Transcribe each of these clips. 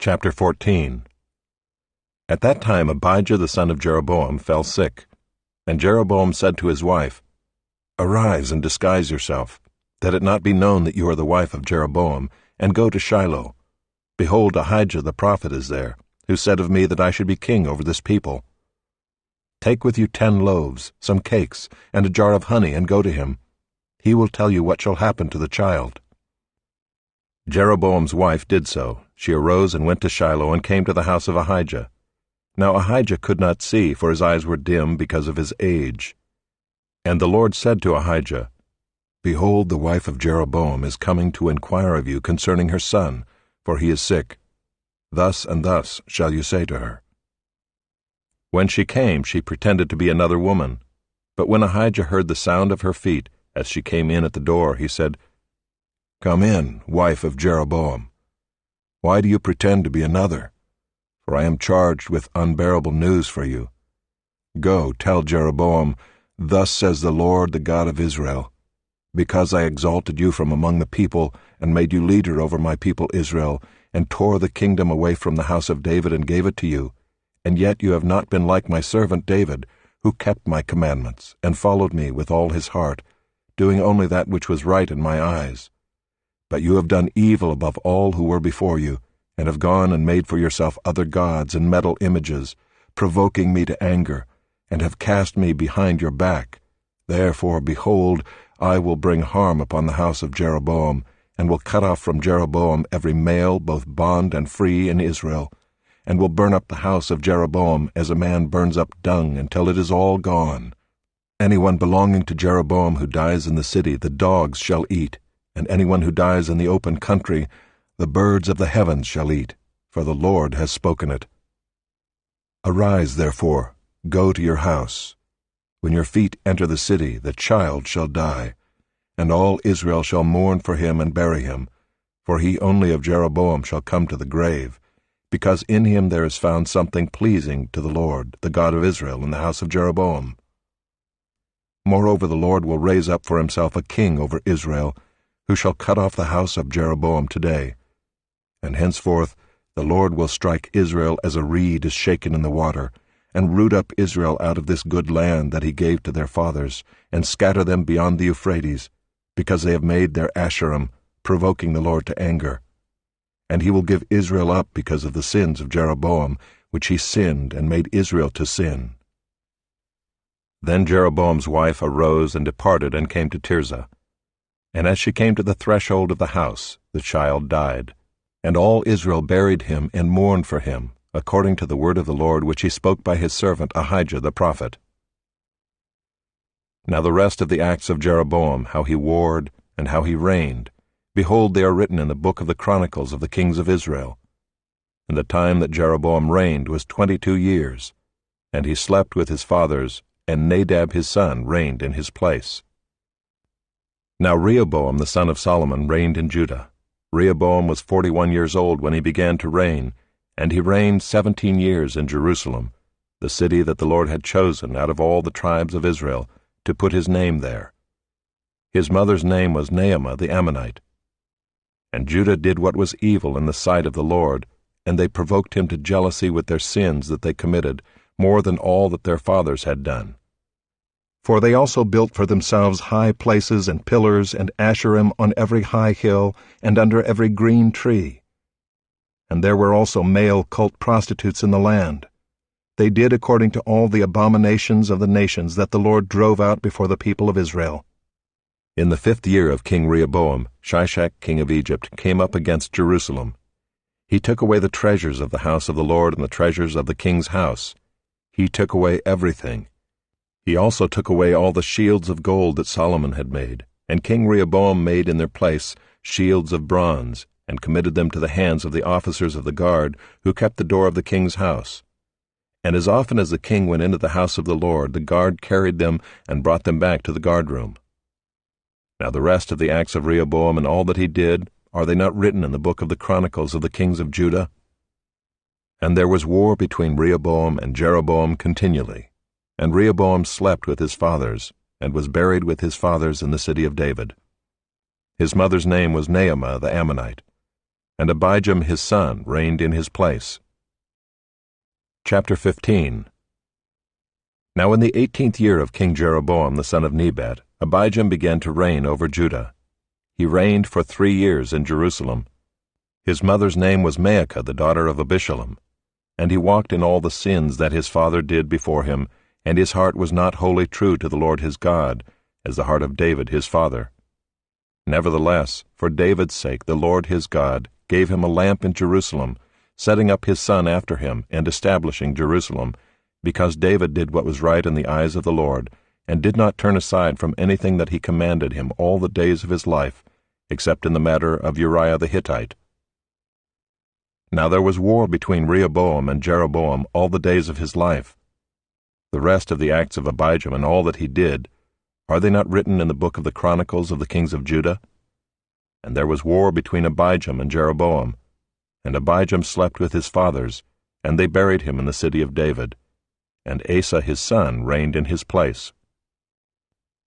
Chapter 14. At that time Abijah the son of Jeroboam fell sick, and Jeroboam said to his wife, "Arise and disguise yourself, that it not be known that you are the wife of Jeroboam, and go to Shiloh. Behold, Ahijah the prophet is there, who said of me that I should be king over this people. Take with you 10 loaves, some cakes, and a jar of honey, and go to him. He will tell you what shall happen to the child." Jeroboam's wife did so. She arose and went to Shiloh and came to the house of Ahijah. Now Ahijah could not see, for his eyes were dim because of his age. And the Lord said to Ahijah, "Behold, the wife of Jeroboam is coming to inquire of you concerning her son, for he is sick. Thus and thus shall you say to her." When she came, she pretended to be another woman. But when Ahijah heard the sound of her feet, as she came in at the door, he said, "Come in, wife of Jeroboam. Why do you pretend to be another? For I am charged with unbearable news for you. Go, tell Jeroboam, Thus says the Lord, the God of Israel, because I exalted you from among the people, and made you leader over my people Israel, and tore the kingdom away from the house of David and gave it to you, and yet you have not been like my servant David, who kept my commandments, and followed me with all his heart, doing only that which was right in my eyes. But you have done evil above all who were before you, and have gone and made for yourself other gods and metal images, provoking me to anger, and have cast me behind your back. Therefore, behold, I will bring harm upon the house of Jeroboam, and will cut off from Jeroboam every male, both bond and free, in Israel, and will burn up the house of Jeroboam as a man burns up dung until it is all gone. Anyone belonging to Jeroboam who dies in the city the dogs shall eat, and anyone who dies in the open country the birds of the heavens shall eat, for the Lord has spoken it. Arise, therefore, go to your house. When your feet enter the city, the child shall die, and all Israel shall mourn for him and bury him, for he only of Jeroboam shall come to the grave, because in him there is found something pleasing to the Lord, the God of Israel, in the house of Jeroboam. Moreover, the Lord will raise up for himself a king over Israel, who shall cut off the house of Jeroboam today. And henceforth the Lord will strike Israel as a reed is shaken in the water, and root up Israel out of this good land that he gave to their fathers, and scatter them beyond the Euphrates, because they have made their Asherim, provoking the Lord to anger. And he will give Israel up because of the sins of Jeroboam, which he sinned and made Israel to sin. Then Jeroboam's wife arose and departed and came to Tirzah. And as she came to the threshold of the house, the child died. And all Israel buried him and mourned for him, according to the word of the Lord which he spoke by his servant Ahijah the prophet. Now the rest of the acts of Jeroboam, how he warred, and how he reigned, behold, they are written in the book of the Chronicles of the kings of Israel. And the time that Jeroboam reigned was 22 years, and he slept with his fathers, and Nadab his son reigned in his place. Now Rehoboam the son of Solomon reigned in Judah. Rehoboam was 41 years old when he began to reign, and he reigned 17 years in Jerusalem, the city that the Lord had chosen out of all the tribes of Israel, to put his name there. His mother's name was Naamah the Ammonite. And Judah did what was evil in the sight of the Lord, and they provoked him to jealousy with their sins that they committed, more than all that their fathers had done. For they also built for themselves high places and pillars and Asherim on every high hill and under every green tree. And there were also male cult prostitutes in the land. They did according to all the abominations of the nations that the Lord drove out before the people of Israel. In the 5th year of King Rehoboam, Shishak king of Egypt came up against Jerusalem. He took away the treasures of the house of the Lord and the treasures of the king's house. He took away everything. He also took away all the shields of gold that Solomon had made, and King Rehoboam made in their place shields of bronze, and committed them to the hands of the officers of the guard who kept the door of the king's house. And as often as the king went into the house of the Lord, the guard carried them and brought them back to the guardroom. Now the rest of the acts of Rehoboam and all that he did, are they not written in the book of the Chronicles of the kings of Judah? And there was war between Rehoboam and Jeroboam continually. And Rehoboam slept with his fathers, and was buried with his fathers in the city of David. His mother's name was Naamah the Ammonite. and Abijam his son reigned in his place. Chapter 15. Now in the 18th year of King Jeroboam the son of Nebat, Abijam began to reign over Judah. He reigned for 3 years in Jerusalem. His mother's name was Maacah the daughter of Abishalom. And he walked in all the sins that his father did before him, and his heart was not wholly true to the Lord his God, as the heart of David his father. Nevertheless, for David's sake the Lord his God gave him a lamp in Jerusalem, setting up his son after him, and establishing Jerusalem, because David did what was right in the eyes of the Lord, and did not turn aside from anything that he commanded him all the days of his life, except in the matter of Uriah the Hittite. Now there was war between Rehoboam and Jeroboam all the days of his life. The rest of the acts of Abijam and all that he did, are they not written in the book of the Chronicles of the kings of Judah? And there was war between Abijam and Jeroboam, and Abijam slept with his fathers, and they buried him in the city of David, and Asa his son reigned in his place.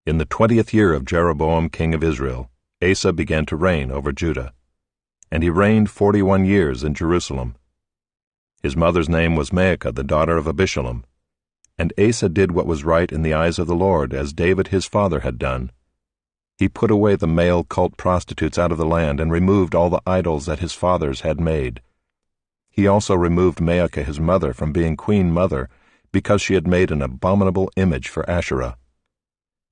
In the 20th year of Jeroboam king of Israel, Asa began to reign over Judah. And he reigned 41 years in Jerusalem. His mother's name was Maacah the daughter of Abishalom. And Asa did what was right in the eyes of the Lord, as David his father had done. He put away the male cult prostitutes out of the land, and removed all the idols that his fathers had made. He also removed Maacah his mother from being queen mother, because she had made an abominable image for Asherah.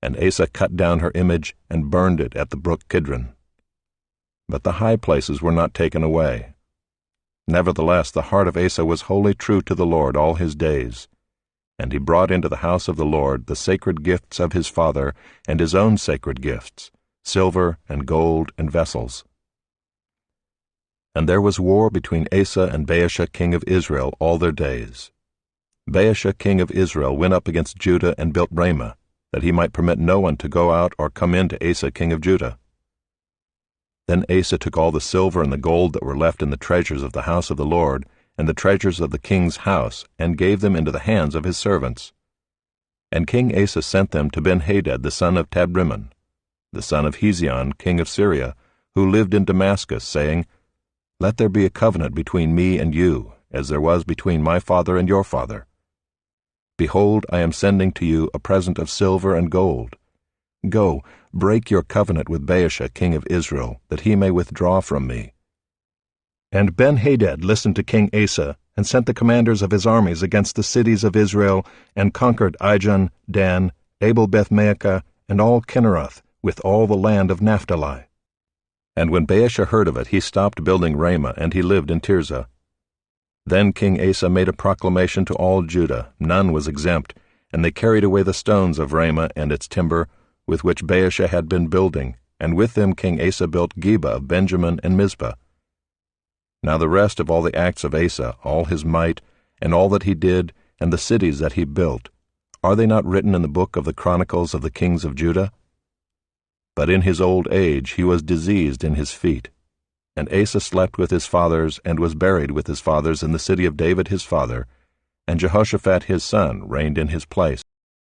And Asa cut down her image and burned it at the brook Kidron. But the high places were not taken away. Nevertheless, the heart of Asa was wholly true to the Lord all his days. And he brought into the house of the Lord the sacred gifts of his father, and his own sacred gifts, silver and gold and vessels. And there was war between Asa and Baasha king of Israel all their days. Baasha king of Israel went up against Judah and built Ramah, that he might permit no one to go out or come in to Asa king of Judah. Then Asa took all the silver and the gold that were left in the treasures of the house of the Lord, and the treasures of the king's house, and gave them into the hands of his servants. And King Asa sent them to Ben-Hadad the son of Tabrimon, the son of Hezion king of Syria, who lived in Damascus, saying, Let there be a covenant between me and you, as there was between my father and your father. Behold, I am sending to you a present of silver and gold. Go, break your covenant with Baasha king of Israel, that he may withdraw from me. And Ben-Hadad listened to King Asa, and sent the commanders of his armies against the cities of Israel, and conquered Ijon, Dan, Abel-Beth-Maacah, and all Kinneroth, with all the land of Naphtali. And when Baasha heard of it, he stopped building Ramah, and he lived in Tirzah. Then King Asa made a proclamation to all Judah, none was exempt, and they carried away the stones of Ramah and its timber, with which Baasha had been building, and with them King Asa built Geba of Benjamin and Mizpah. Now the rest of all the acts of Asa, all his might, and all that he did, and the cities that he built, are they not written in the book of the Chronicles of the kings of Judah? But in his old age he was diseased in his feet. And Asa slept with his fathers, and was buried with his fathers in the city of David his father, and Jehoshaphat his son reigned in his place.